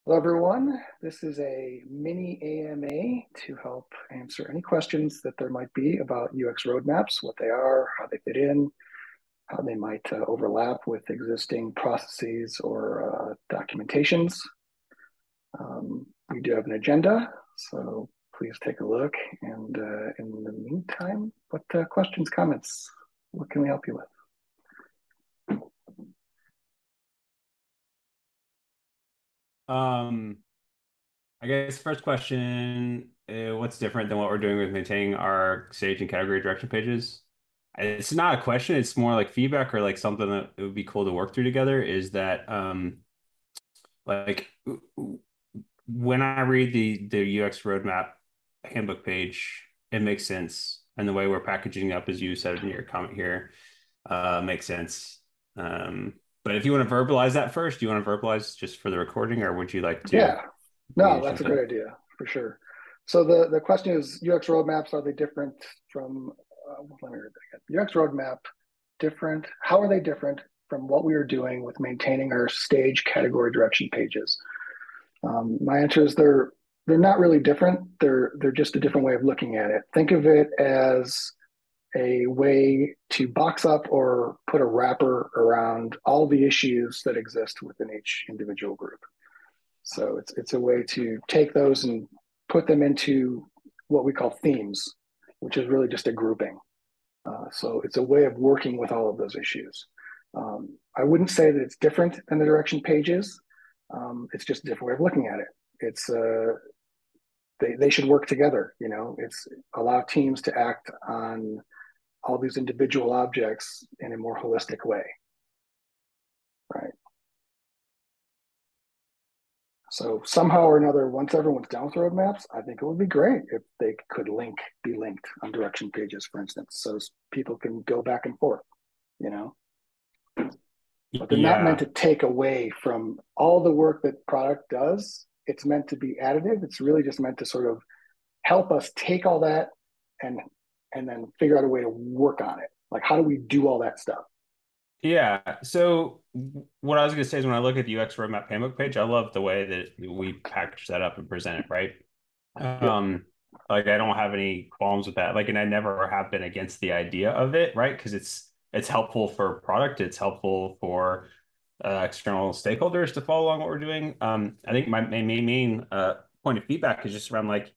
Hello, everyone. This is a mini AMA to help answer any questions that there might be about UX roadmaps, what they are, how they fit in, how they might overlap with existing processes or documentations. We do have an agenda, so please take a look. And in the meantime, what questions, comments? What can we help you with? I guess first question, what's different than what we're doing with maintaining our stage and category direction pages? It's not a question, it's more like feedback or like something that it would be cool to work through together is that like when I read the UX roadmap handbook page, it makes sense. And the way we're packaging up, as you said in your comment here, makes sense. But if you want to verbalize that first, do you want to verbalize just for the recording, or would you like to Yeah, me no, to that's a jump great in? idea for sure. So the question is UX roadmaps, are they different from, let me read that again. UX roadmap, different, how are they different from what we are doing with maintaining our stage category direction pages? My answer is they're not really different. They're just a different way of looking at it. Think of it as a way to box up or put a wrapper around all the issues that exist within each individual group. So it's a way to take those and put them into what we call themes, which is really just a grouping. So it's a way of working with all of those issues. I wouldn't say that it's different than the direction pages. It's just a different way of looking at it. It's they should work together. You know, it's allow teams to act on all these individual objects in a more holistic way, right? So somehow or another, once everyone's done with roadmaps, I think it would be great if they could be linked on direction pages, for instance, so people can go back and forth, you know, but they're not meant Yeah. to take away from all the work that product does. It's meant to be additive. It's really just meant to sort of help us take all that and and then figure out a way to work on it. Like, how do we do all that stuff? Yeah. So what I was going to say is when I look at the UX roadmap handbook page, I love the way that we package that up and present it, right? Yep. Um, like I don't have any qualms with that. Like, and I never have been against the idea of it, right? Because it's helpful for product, it's helpful for external stakeholders to follow along what we're doing. I think my main point of feedback is just around like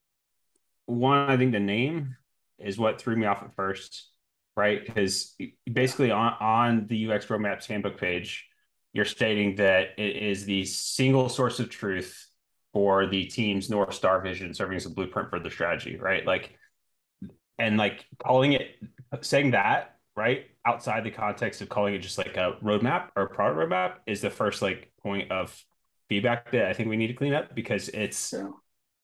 one, I think the name is what threw me off at first, right? Because Yeah. basically on the UX Roadmaps handbook page, you're stating that it is the single source of truth for the team's North Star vision, serving as a blueprint for the strategy, right? Like, and like calling it, saying that, right, outside the context of calling it just like a roadmap or a product roadmap is the first like point of feedback that I think we need to clean up because Yeah.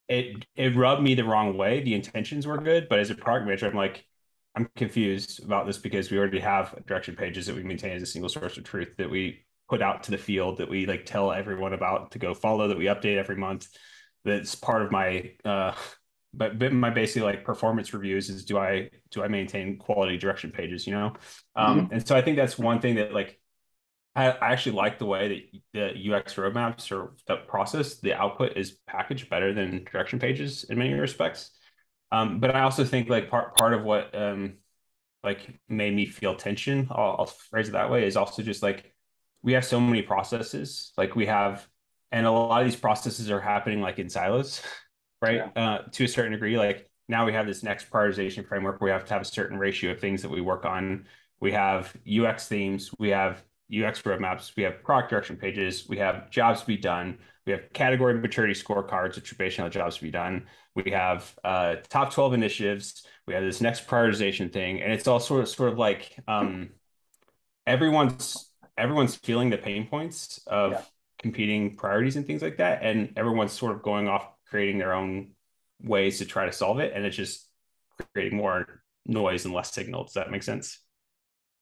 it rubbed me the wrong way. The intentions were good, but as a product manager, I'm like, I'm confused about this because we already have direction pages that we maintain as a single source of truth that we put out to the field that we like tell everyone about to go follow that we update every month. That's part of my but my basic like performance reviews is do I maintain quality direction pages, you know? Mm-hmm. And so I think that's one thing that like I actually like the way that the UX roadmaps or the process, the output is packaged better than direction pages in many respects. But I also think like part of what like made me feel tension, I'll phrase it that way, is also just like we have so many processes, like we have, and a lot of these processes are happening like in silos, Yeah. right? To a certain degree, like now we have this next prioritization framework where we have to have a certain ratio of things that we work on. We have UX themes, we have UX roadmaps, we have product direction pages, we have jobs to be done, we have category maturity scorecards, which are based on the jobs to be done. We have top 12 initiatives. We have this next prioritization thing, and it's all sort of like everyone's feeling the pain points Yeah. of competing priorities and things like that, and everyone's sort of going off creating their own ways to try to solve it, and it's just creating more noise and less signal. Does that make sense?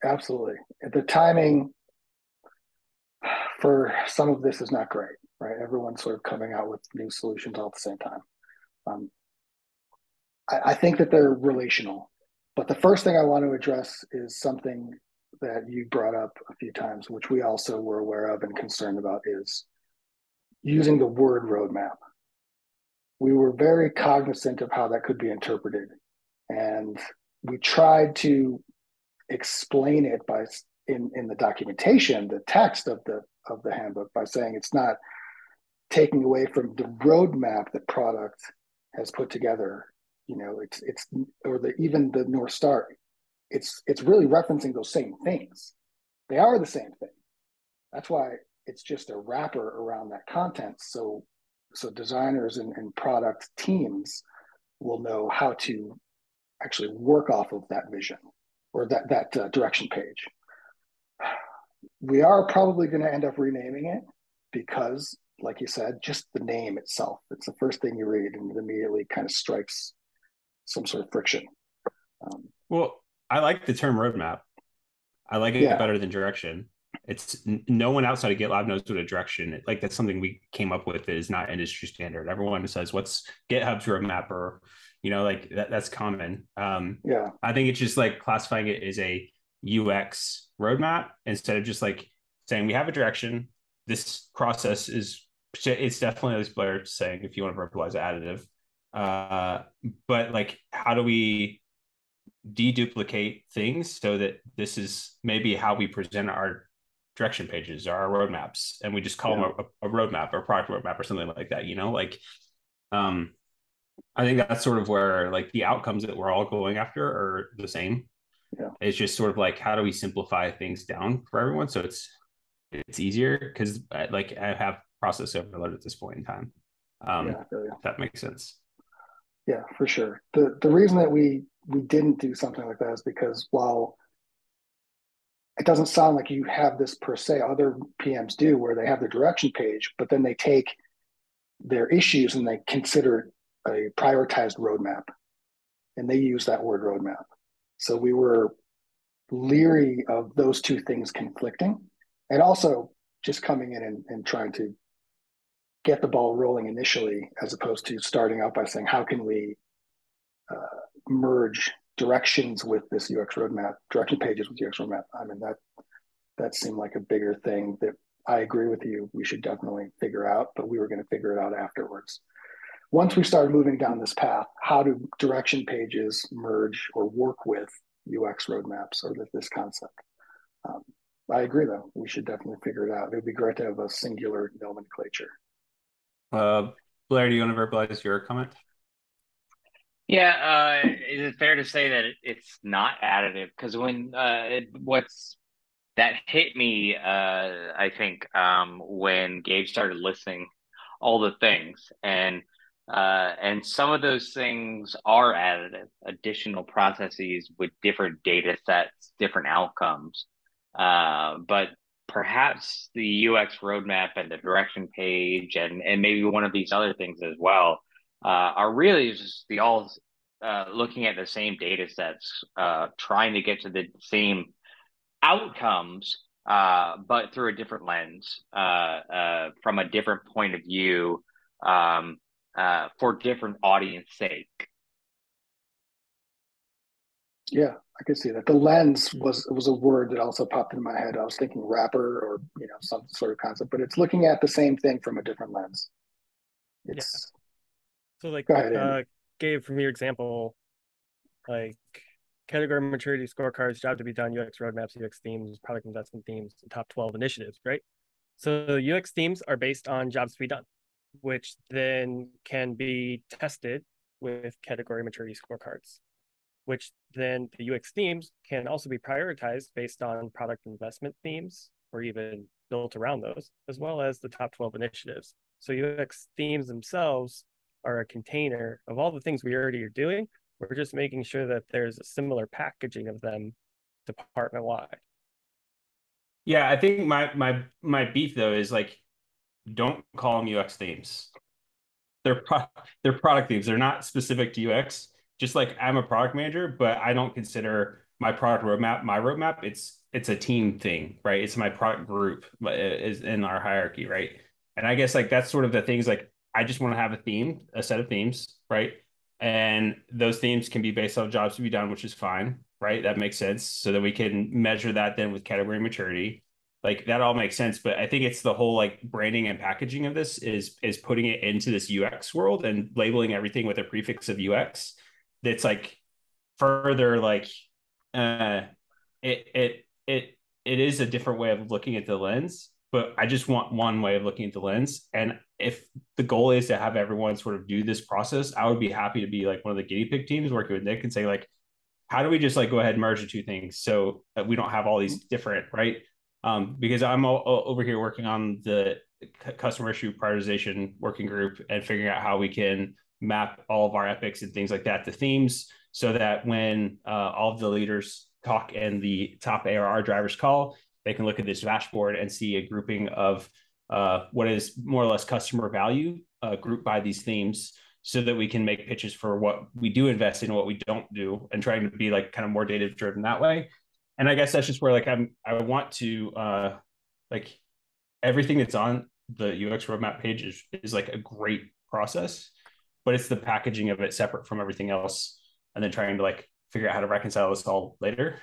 Absolutely. The timing for some of this is not great, right? Everyone's sort of coming out with new solutions all at the same time. Um, I think that they're relational, but the first thing I want to address is something that you brought up a few times, which we also were aware of and concerned about, is using the word roadmap. We were very cognizant of how that could be interpreted. And we tried to explain it by in the documentation, the text of the handbook, by saying it's not taking away from the roadmap that product has put together. You know, it's or even the North Star. It's really referencing those same things. They are the same thing. That's why it's just a wrapper around that content. So designers and product teams will know how to actually work off of that vision or that direction page. We are probably going to end up renaming it because, like you said, just the name itself, it's the first thing you read and it immediately kind of strikes some sort of friction. Well, I like the term roadmap. I like it better than direction. It's no one outside of GitLab knows what a direction. Like that's something we came up with that is not industry standard. Everyone says what's GitHub's roadmap, or like that's common. I think it's just like classifying it as a UX roadmap instead of just like saying we have a direction. This process it's definitely, as Blair saying, if you want to verbalize additive. But like, how do we deduplicate things so that this is maybe how we present our direction pages or our roadmaps, and we just call them a roadmap or product roadmap or something like that, I think that's sort of where like the outcomes that we're all going after are the same. It's just sort of like, how do we simplify things down for everyone so it's easier, because like I have process overload at this point in time. If that makes sense. Yeah, for sure. The reason that we didn't do something like that is because while it doesn't sound like you have this per se, other PMs do, where they have their direction page, but then they take their issues and they consider a prioritized roadmap, and they use that word roadmap. So we were leery of those two things conflicting, and also just coming in and trying to get the ball rolling initially, as opposed to starting out by saying, how can we merge directions with this UX roadmap, direction pages with UX roadmap? I mean, that seemed like a bigger thing that I agree with you. We should definitely figure out, but we were going to figure it out afterwards. Once we started moving down this path, how do direction pages merge or work with UX roadmaps or this concept? I agree, though. We should definitely figure it out. It would be great to have a singular nomenclature. Blair, do you want to verbalize your comment? Yeah, is it fair to say that it's not additive? Because when what's that hit me, I think, when Gabe started listing all the things, and some of those things are additive, additional processes with different data sets, different outcomes. But perhaps the UX roadmap and the direction page and maybe one of these other things as well are really just the all looking at the same data sets, trying to get to the same outcomes, but through a different lens, from a different point of view, for different audience sake. Yeah, I could see that. The lens was a word that also popped into my head. I was thinking wrapper or some sort of concept, but it's looking at the same thing from a different lens. It's so like go ahead, Gabe, from your example, like category maturity scorecards, job to be done, UX roadmaps, UX themes, product investment themes, the top 12 initiatives, right? So UX themes are based on jobs to be done, which then can be tested with category maturity scorecards, which then the UX themes can also be prioritized based on product investment themes or even built around those, as well as the top 12 initiatives. So UX themes themselves are a container of all the things we already are doing. We're just making sure that there's a similar packaging of them department-wide. Yeah, I think my beef though is like, don't call them UX themes. They're product themes. They're not specific to UX. Just like I'm a product manager, but I don't consider my product roadmap my roadmap. It's a team thing, right? It's my product group is in our hierarchy, right? And I guess like that's sort of the things, like I just want to have a set of themes, right? And those themes can be based on jobs to be done, which is fine, right? That makes sense. So that we can measure that then with category maturity. like that all makes sense. But I think it's the whole like branding and packaging of this is putting it into this UX world and labeling everything with a prefix of UX. That's like further like uh it is a different way of looking at the lens, but I just want one way of looking at the lens. And if the goal is to have everyone sort of do this process, I would be happy to be like one of the guinea pig teams working with Nick and say like, how do we just like go ahead and merge the two things so that we don't have all these different, right? Because I'm over here working on the customer issue prioritization working group and figuring out how we can map all of our epics and things like that to themes so that when all of the leaders talk and the top ARR drivers call, they can look at this dashboard and see a grouping of what is more or less customer value grouped by these themes so that we can make pitches for what we do invest in and what we don't do and trying to be like kind of more data driven that way. And I guess that's just where like I want to like everything that's on the UX roadmap page is like a great process, but it's the packaging of it separate from everything else and then trying to like figure out how to reconcile this all later.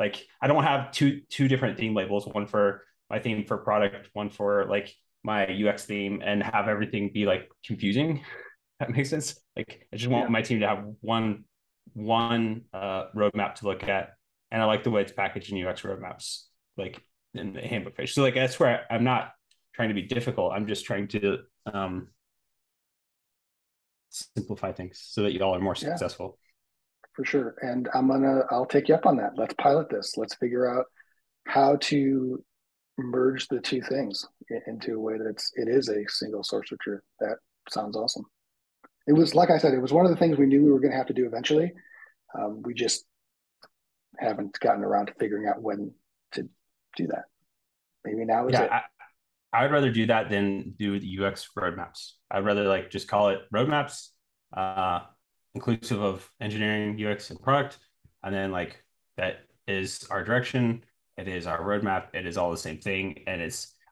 Like I don't have two different theme labels, one for my theme for product, one for like my UX theme, and have everything be like confusing. That makes sense. Like I just want my team to have one roadmap to look at, and I like the way it's packaged in UX roadmaps, like in the handbook page. So like that's where I'm not trying to be difficult. I'm just trying to simplify things so that you all are more successful. For sure. And I'll take you up on that. Let's pilot this. Let's figure out how to merge the two things into a way that it is a single source of truth. That sounds awesome. It was, like I said, it was one of the things we knew we were going to have to do eventually. We just haven't gotten around to figuring out when to do that. Maybe now is it. I would rather do that than do the UX roadmaps. I'd rather like just call it roadmaps, inclusive of engineering, UX, and product. And then like that is our direction. It is our roadmap. It is all the same thing. And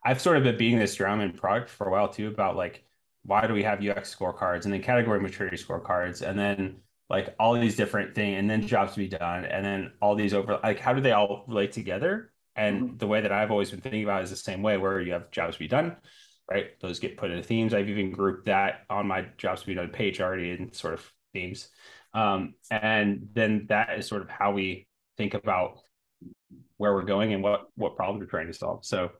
I've sort of been beating this drum in product for a while too about like, why do we have UX scorecards and then category maturity scorecards and then like all these different things and then jobs to be done and then all these like how do they all relate together? And the way that I've always been thinking about it is the same way where you have jobs to be done, right? Those get put into themes. I've even grouped that on my jobs to be done page already in sort of themes. And then that is sort of how we think about where we're going and what problems we're trying to solve. So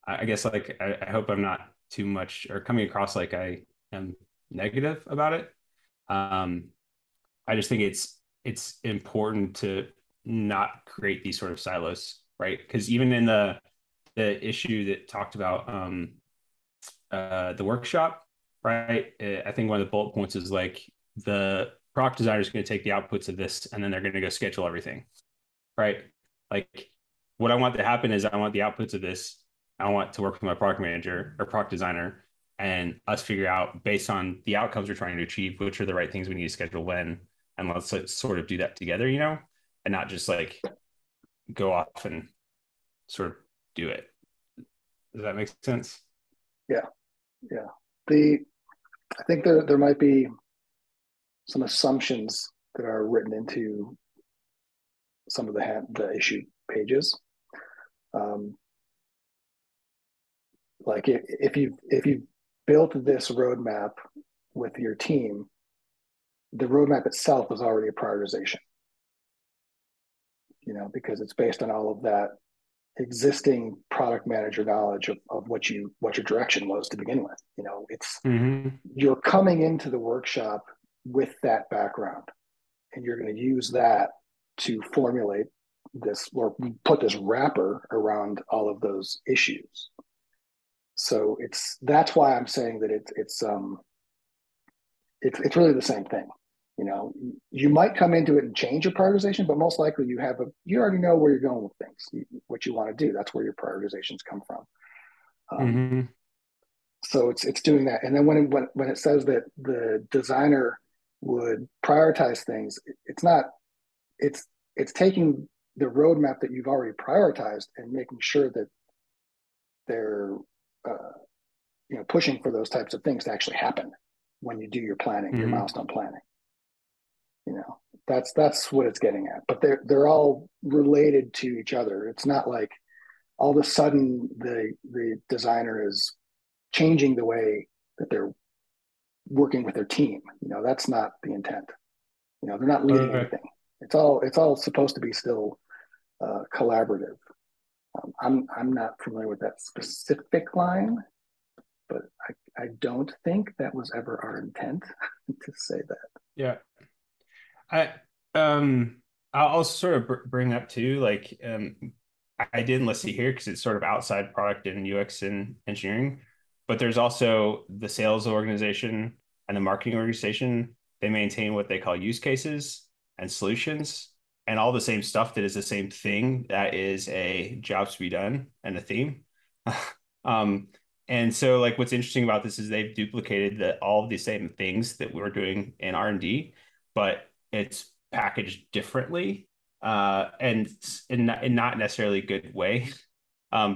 I guess like I hope I'm not too much or coming across like I am negative about it. I just think it's important to not create these sort of silos, right? Because even in the issue that talked about the workshop, right? I think one of the bullet points is like the product designer is going to take the outputs of this and then they're going to go schedule everything, right? Like what I want to happen is I want the outputs of this. I want to work with my product manager or product designer and us figure out based on the outcomes we're trying to achieve, which are the right things we need to schedule when, and let's sort of do that together, and not just like go off and sort of do it. Does that make sense? Yeah. I think there might be some assumptions that are written into some of the issue pages. Like if you built this roadmap with your team, the roadmap itself is already a prioritization. Because it's based on all of that existing product manager knowledge of what your direction was to begin with. It's you're coming into the workshop with that background, and you're going to use that to formulate this or put this wrapper around all of those issues. So that's why I'm saying that it's really the same thing. You might come into it and change your prioritization, but most likely you already know where you're going with things, what you want to do. That's where your prioritizations come from. So it's doing that. And then when it says that the designer would prioritize things, it's taking the roadmap that you've already prioritized and making sure that they're pushing for those types of things to actually happen when you do your planning, your milestone planning. That's what it's getting at. But they're all related to each other. It's not like, all of a sudden the designer is changing the way that they're working with their team. That's not the intent. They're not leading anything. It's all supposed to be still collaborative. I'm not familiar with that specific line, but I don't think that was ever our intent to say that. Yeah. I I'll sort of bring up too, like I didn't list it here because it's sort of outside product and UX and engineering, but there's also the sales organization and the marketing organization. They maintain what they call use cases and solutions and all the same stuff that is the same thing that is a jobs to be done and a theme. um, and so like what's interesting about this is they've duplicated all of the same things that we were doing in R&D, but it's packaged differently and in not necessarily a good way.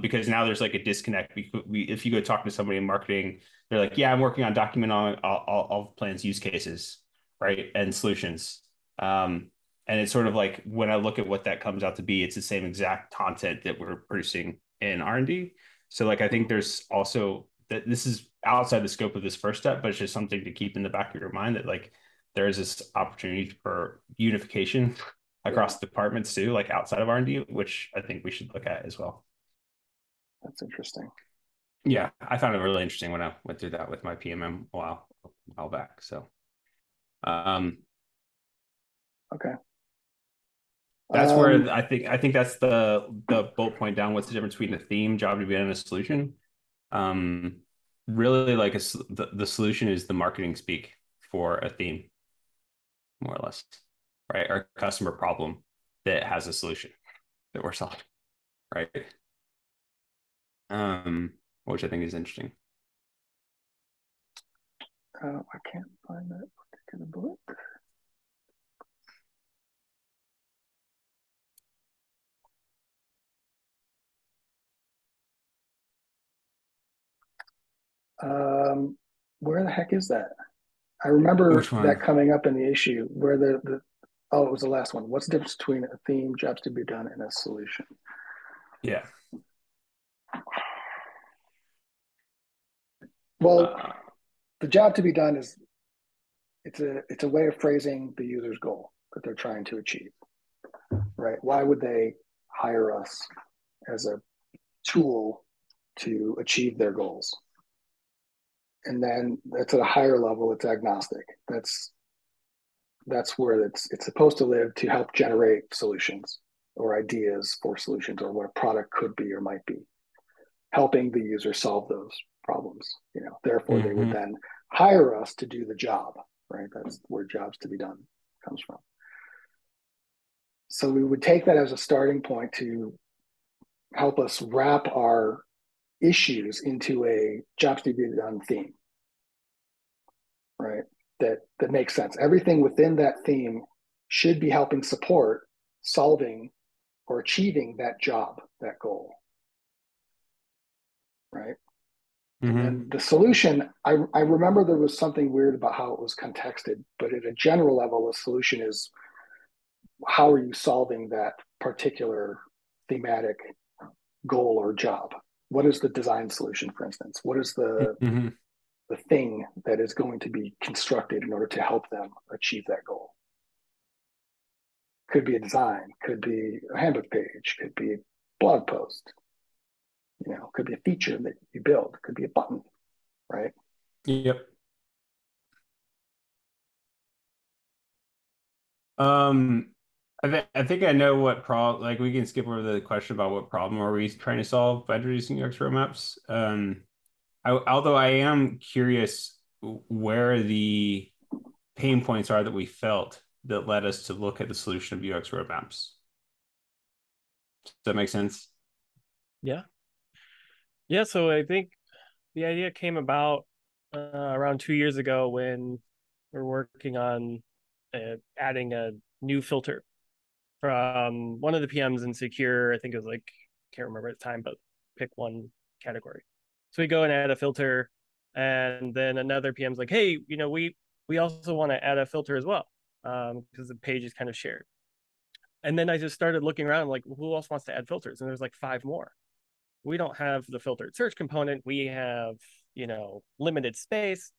Because now there's like a disconnect. If you go talk to somebody in marketing, they're like, yeah, I'm working on document on all plans, use cases, right, and solutions. And it's sort of like when I look at what that comes out to be, it's the same exact content that we're producing in R&D. So like I think there's also that this is outside the scope of this first step, but it's just something to keep in the back of your mind that like there is this opportunity for unification across departments too, like outside of R&D, which I think we should look at as well. That's interesting. Yeah, I found it really interesting when I went through that with my PMM a while back. So, okay. That's where I think that's the bullet point down. What's the difference between a theme, job to be done, and a solution? Really, like the solution is the marketing speak for a theme, more or less, right? Our customer problem that has a solution that we're solving, right? Which I think is interesting. I can't find that particular bullet. Where the heck is that? I remember that coming up in the issue where it was the last one. What's the difference between a theme, jobs to be done, and a solution? Yeah. Well, the job to be done is it's a way of phrasing the user's goal that they're trying to achieve, right? Why would they hire us as a tool to achieve their goals? And then that's at a higher level, it's agnostic. That's where it's supposed to live to help generate solutions or ideas for solutions or what a product could be or might be, helping the user solve those problems. Therefore they would then hire us to do the job, right? That's where jobs to be done comes from. So we would take that as a starting point to help us wrap our issues into a jobs to be done theme, right? That makes sense. Everything within that theme should be helping support solving or achieving that job, that goal, right? And then the solution, I remember there was something weird about how it was contexted, but at a general level, a solution is how are you solving that particular thematic goal or job? What is the design solution, for instance? What is the thing that is going to be constructed in order to help them achieve that goal? Could be a design, could be a handbook page, could be a blog post, could be a feature that you build, could be a button, right? Yep. I think I know what problem, like we can skip over the question about what problem are we trying to solve by introducing UX roadmaps. Although I am curious where the pain points are that we felt that led us to look at the solution of UX roadmaps. Does that make sense? Yeah. Yeah, so I think the idea came about around 2 years ago when we're working on adding a new filter from one of the PMs in Secure. I think it was like, can't remember at the time, but pick one category. So we go and add a filter, and then another PM's like, hey, we also want to add a filter as well, because the page is kind of shared. And then I just started looking around, like, who else wants to add filters? And there's like 5 more. we don't have the filtered search component. We have, limited space.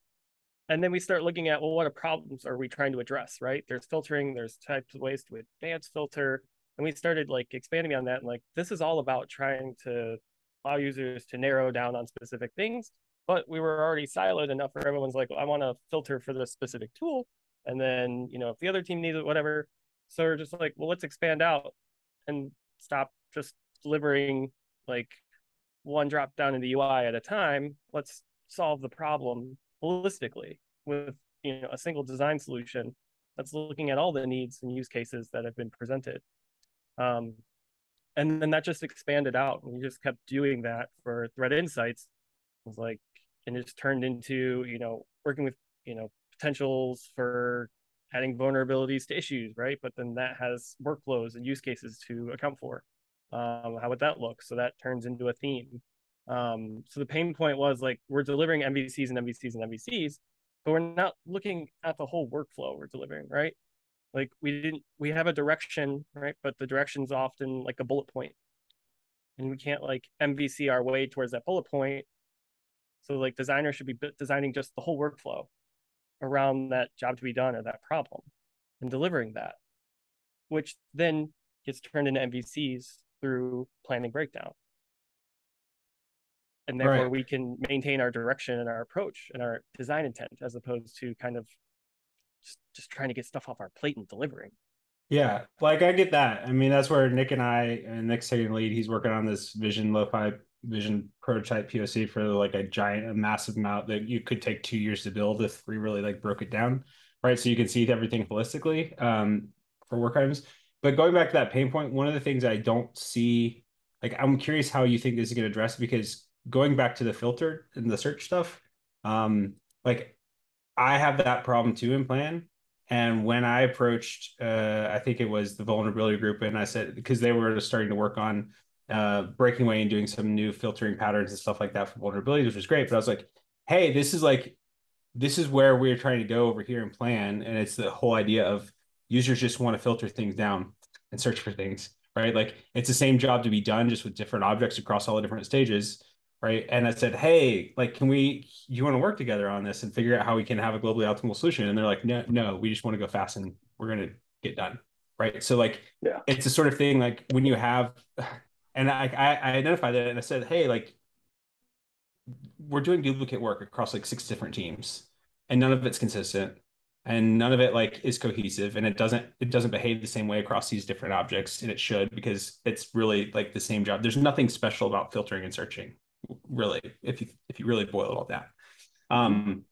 And then we start looking at, well, what problems are we trying to address, right? There's filtering, there's types of ways to advance filter. And we started like expanding on that. And like, this is all about trying to allow users to narrow down on specific things. But we were already siloed enough where everyone's like, well, I want to filter for this specific tool. And then, if the other team needs it, whatever. So we're just like, well, let's expand out and stop just delivering like one drop down in the UI at a time. Let's solve the problem holistically with a single design solution that's looking at all the needs and use cases that have been presented. And then that just expanded out, and we just kept doing that for Threat Insights. It was like, and it just turned into working with potentials for adding vulnerabilities to issues, right? But then that has workflows and use cases to account for. How would that look? So that turns into a theme. So the pain point was like, we're delivering MVCs and MVCs and MVCs, but we're not looking at the whole workflow we're delivering, right? Like we have a direction, right? But the direction's often like a bullet point, and we can't like MVC our way towards that bullet point. So like designers should be designing just the whole workflow around that job to be done or that problem and delivering that, which then gets turned into MVCs through planning breakdown. And therefore we can maintain our direction and our approach and our design intent, as opposed to kind of just trying to get stuff off our plate and delivering. Yeah, like I get that. I mean, that's where Nick and I, and Nick's taking the lead. He's working on this vision lo-fi vision prototype POC for like a massive amount that you could take 2 years to build if we really like broke it down, right? So you can see everything holistically for work items. But going back to that pain point, one of the things I don't see, like I'm curious how you think this is going to address, because going back to the filter and the search stuff, like I have that problem too in plan. And when I approached, I think it was the vulnerability group, and I said, because they were starting to work on breaking away and doing some new filtering patterns and stuff like that for vulnerabilities, which was great. But I was like, hey, this is where we're trying to go over here and plan. And it's the whole idea of users just want to filter things down and search for things, right? Like it's the same job to be done, just with different objects across all the different stages. Right. And I said, hey, like, you want to work together on this and figure out how we can have a globally optimal solution? And they're like, no, we just want to go fast and we're going to get done. Right. So like, Yeah, it's the sort of thing like when you have, and I identified that and I said, hey, like, we're doing duplicate work across like 6 different teams, and none of it's consistent, and none of it like is cohesive, and it doesn't behave the same way across these different objects, and it should, because it's really like the same job. There's nothing special about filtering and searching, really, if you really boil it all down.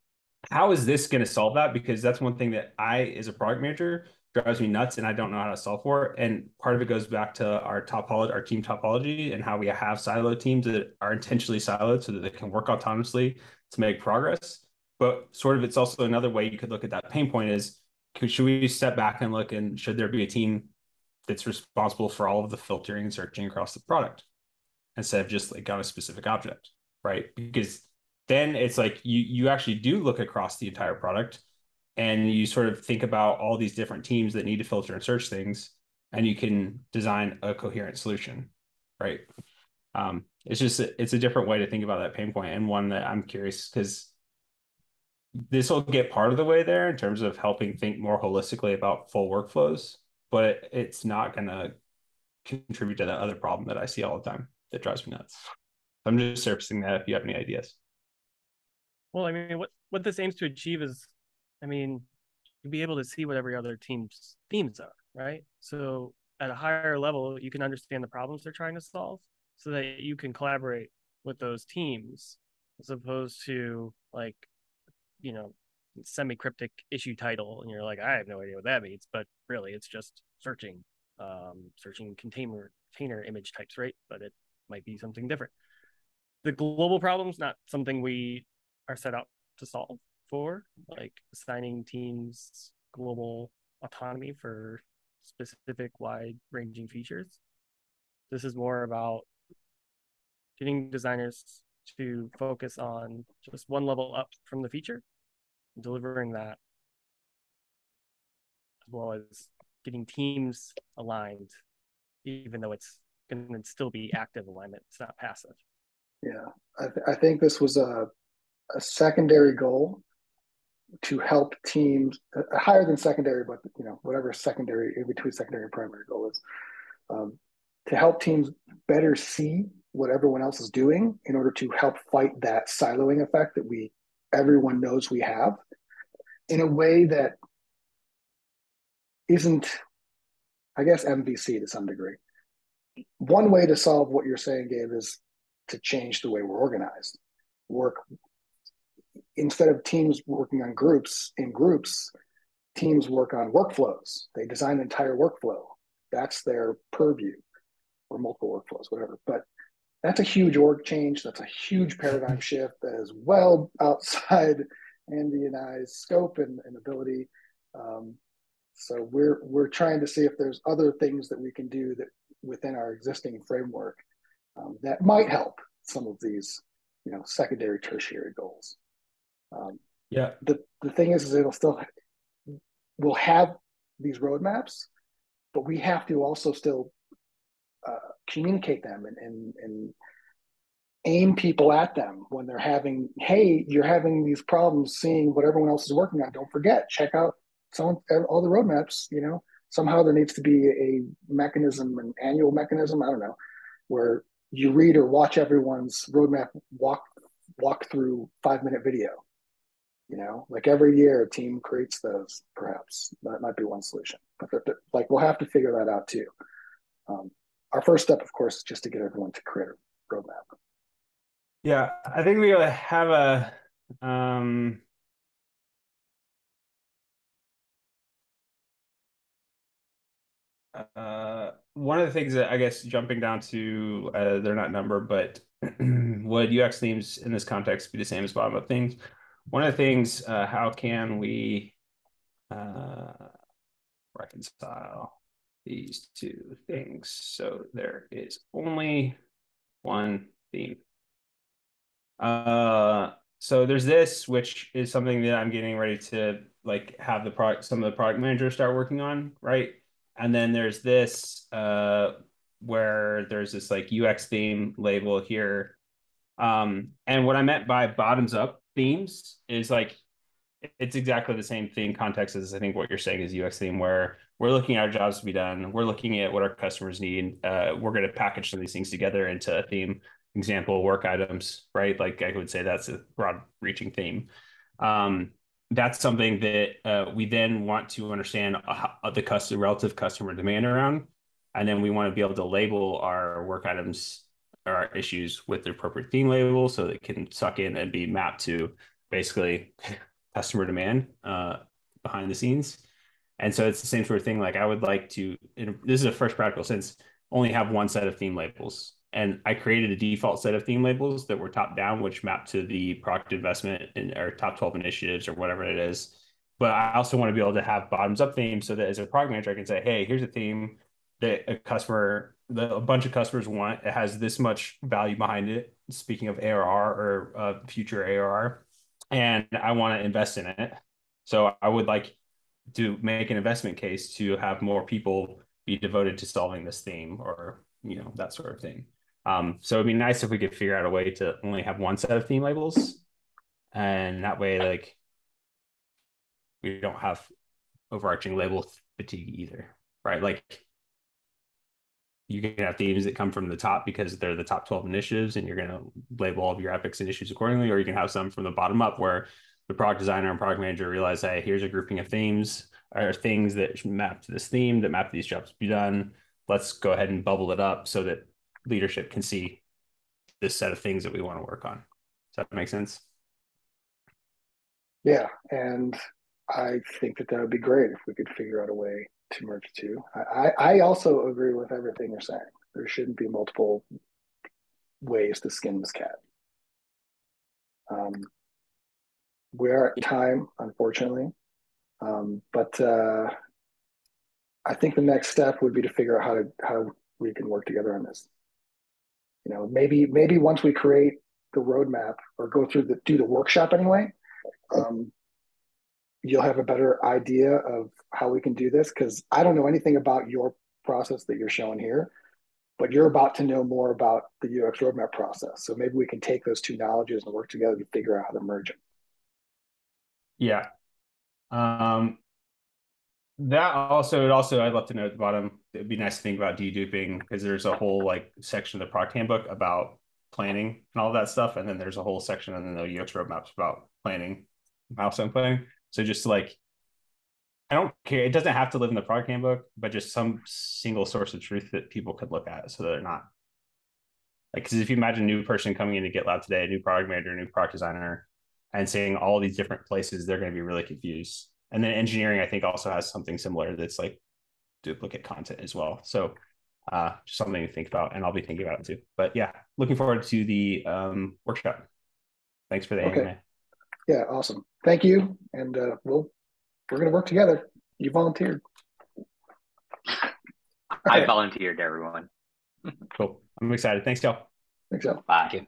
How is this going to solve that? Because that's one thing that as a product manager, drives me nuts, and I don't know how to solve for it. And part of it goes back to our team topology, and how we have siloed teams that are intentionally siloed so that they can work autonomously to make progress. But sort of, it's also another way you could look at that pain point is, should we step back and look, and should there be a team that's responsible for all of the filtering and searching across the product, instead of just like on a specific object, right? Because then it's like you actually do look across the entire product, and you sort of think about all these different teams that need to filter and search things, and you can design a coherent solution, right? It's a different way to think about that pain point, and one that I'm curious, because this will get part of the way there in terms of helping think more holistically about full workflows, but it's not going to contribute to that other problem that I see all the time that drives me nuts. I'm just surfacing that if you have any ideas. Well, I mean, what this aims to achieve is, I mean, you'll be able to see what every other team's themes are, right? So at a higher level, you can understand the problems they're trying to solve, so that you can collaborate with those teams, as opposed to like, semi-cryptic issue title, and you're like, I have no idea what that means, but really it's just searching container image types, right? But it might be something different. The global problem's not something we are set out to solve for, like assigning teams global autonomy for specific wide-ranging features. This is more about getting designers to focus on just one level up from the feature, delivering that, as well as getting teams aligned, even though it's can still be active alignment. It's not passive. Yeah, I think this was a secondary goal to help teams, higher than secondary, but whatever secondary, in between secondary and primary goal is, to help teams better see what everyone else is doing in order to help fight that siloing effect that everyone knows we have, in a way that isn't, I guess, MVC to some degree. One way to solve what you're saying, Gabe, is to change the way we're organized. Instead of teams working on groups, teams work on workflows. They design an entire workflow. That's their purview, or multiple workflows, whatever. But that's a huge org change. That's a huge paradigm shift that is well outside Andy and I's scope and ability. So we're trying to see if there's other things that we can do that within our existing framework that might help some of these, secondary, tertiary goals. Yeah. The thing is we'll have these roadmaps, but we have to also still communicate them and aim people at them when they're you're having these problems seeing what everyone else is working on. Don't forget, check out all the roadmaps. Somehow there needs to be a mechanism, an annual mechanism, I don't know, where you read or watch everyone's roadmap walk through 5-minute video. Like every year a team creates those. Perhaps that might be one solution, but we'll have to figure that out too. Our first step, of course, is just to get everyone to create a roadmap. Yeah, I think we have a one of the things that I guess jumping down to they're not numbered, but would UX themes in this context be the same as bottom-up things? One of the things, how can we reconcile these two things so there is only one theme? So there's this, which is something that I'm getting ready to have some of the product managers start working on, right? And then there's this where there's this UX theme label here. And what I meant by bottoms up themes is it's exactly the same theme context as I think what you're saying is UX theme, where we're looking at our jobs to be done. We're looking at what our customers need. We're going to package some of these things together into a theme. Example, work items, right? I would say that's a broad reaching theme. That's something that we then want to understand the relative customer demand around. And then we want to be able to label our work items or our issues with the appropriate theme label so that it can suck in and be mapped to basically customer demand behind the scenes. And so it's the same sort of thing. I would like to, this is a first practical sense, only have one set of theme labels. And I created a default set of theme labels that were top down, which map to the product investment in our top 12 initiatives or whatever it is. But I also want to be able to have bottoms up themes so that as a product manager, I can say, hey, here's a theme that a bunch of customers want. It has this much value behind it. Speaking of ARR or future ARR, and I want to invest in it. So I would like to make an investment case to have more people be devoted to solving this theme or, that sort of thing. So it'd be nice if we could figure out a way to only have one set of theme labels. And that way, we don't have overarching label fatigue either, right? You can have themes that come from the top because they're the top 12 initiatives and you're going to label all of your epics and issues accordingly, or you can have some from the bottom up where the product designer and product manager realize, hey, here's a grouping of themes or things that map to this theme, that map to these jobs to be done. Let's go ahead and bubble it up so that leadership can see this set of things that we want to work on. Does that make sense? Yeah, and I think that would be great if we could figure out a way to merge the two. I also agree with everything you're saying. There shouldn't be multiple ways to skin this cat. We are at time, unfortunately, but I think the next step would be to figure out how we can work together on this. Maybe once we create the roadmap or do the workshop anyway, you'll have a better idea of how we can do this, because I don't know anything about your process that you're showing here. but you're about to know more about the UX roadmap process. So maybe we can take those two knowledges and work together to figure out how to merge them. Yeah. That also, I'd love to know at the bottom, it'd be nice to think about deduping, because there's a whole like section of the product handbook about planning and all that stuff. And then there's a whole section in the UX roadmaps about planning, milestone planning. So just like, I don't care. It doesn't have to live in the product handbook, but just some single source of truth that people could look at, so they're not like, because if you imagine a new person coming into GitLab today, a new product manager, a new product designer, and seeing all these different places, they're going to be really confused. And then engineering, I think, also has something similar that's like duplicate content as well. So just something to think about, and I'll be thinking about it too. But yeah, looking forward to the workshop. Thanks for the AMA. Yeah, awesome. Thank you. And we're going to work together. You volunteered. I volunteered, everyone. Cool. I'm excited. Thanks, y'all. Thanks, y'all. Bye.